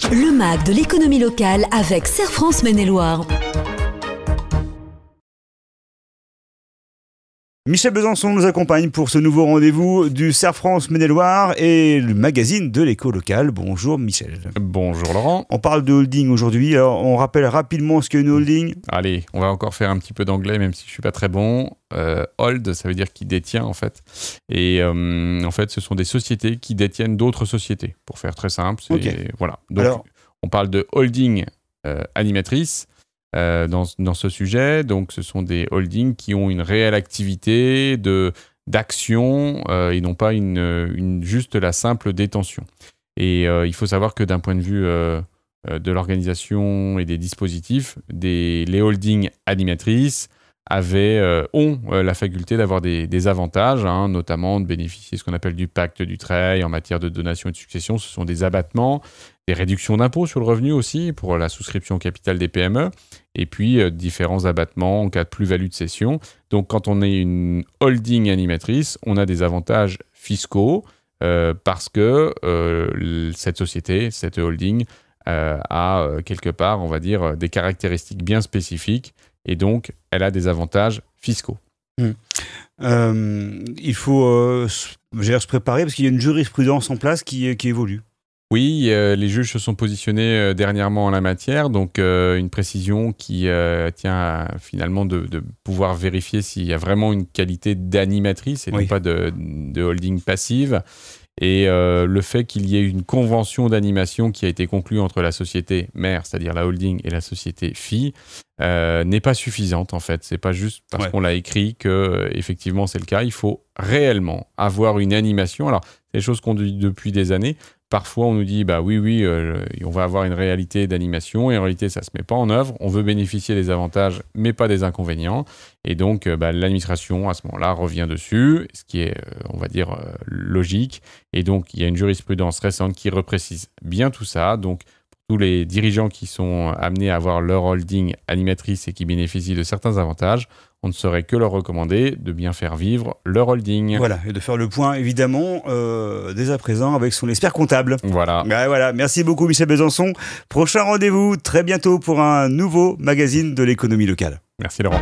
Le MAG de l'économie locale avec Serre France Maine-et-Loire. Michel Besançon nous accompagne pour ce nouveau rendez-vous du Serre France Maine-et-Loire et le magazine de l'éco local. Bonjour Michel. Bonjour Laurent. On parle de holding aujourd'hui. Alors on rappelle rapidement ce qu'est une holding. Allez, on va encore faire un petit peu d'anglais, même si je suis pas très bon. Hold, ça veut dire qui détient en fait. Et en fait, ce sont des sociétés qui détiennent d'autres sociétés. Pour faire très simple, voilà. Donc, alors, on parle de holding animatrice. Dans ce sujet, donc ce sont des holdings qui ont une réelle activité d'action et non pas juste la simple détention. Et il faut savoir que d'un point de vue de l'organisation et des dispositifs, les holdings animatrices ont la faculté d'avoir des avantages, notamment de bénéficier de ce qu'on appelle du pacte du Treil en matière de donation et de succession. Ce sont des abattements, des réductions d'impôts sur le revenu aussi pour la souscription au capital des PME, et puis différents abattements en cas de plus-value de cession. Donc quand on est une holding animatrice, on a des avantages fiscaux parce que cette société, cette holding, a quelque part, on va dire, des caractéristiques bien spécifiques, et donc elle a des avantages fiscaux. Il faut se préparer parce qu'il y a une jurisprudence en place qui évolue. Oui, les juges se sont positionnés dernièrement en la matière, donc une précision qui tient finalement de pouvoir vérifier s'il y a vraiment une qualité d'animatrice et non pas de holding passive. Et le fait qu'il y ait une convention d'animation qui a été conclue entre la société mère, c'est-à-dire la holding, et la société fille, n'est pas suffisante en fait. C'est pas juste parce qu'on l'a écrit que effectivement c'est le cas. Il faut réellement avoir une animation. Alors, c'est des choses qu'on dit depuis des années. Parfois, on nous dit, oui, on va avoir une réalité d'animation, et en réalité, ça ne se met pas en œuvre. On veut bénéficier des avantages, mais pas des inconvénients. Et donc, l'administration, à ce moment-là, revient dessus, ce qui est, on va dire, logique. Et donc, il y a une jurisprudence récente qui reprécise bien tout ça. Donc, tous les dirigeants qui sont amenés à avoir leur holding animatrice et qui bénéficient de certains avantages, on ne saurait que leur recommander de bien faire vivre leur holding. Voilà, et de faire le point, évidemment, dès à présent avec son expert comptable. Voilà. Voilà. Merci beaucoup, Michel Besançon. Prochain rendez-vous très bientôt pour un nouveau magazine de l'économie locale. Merci, Laurent.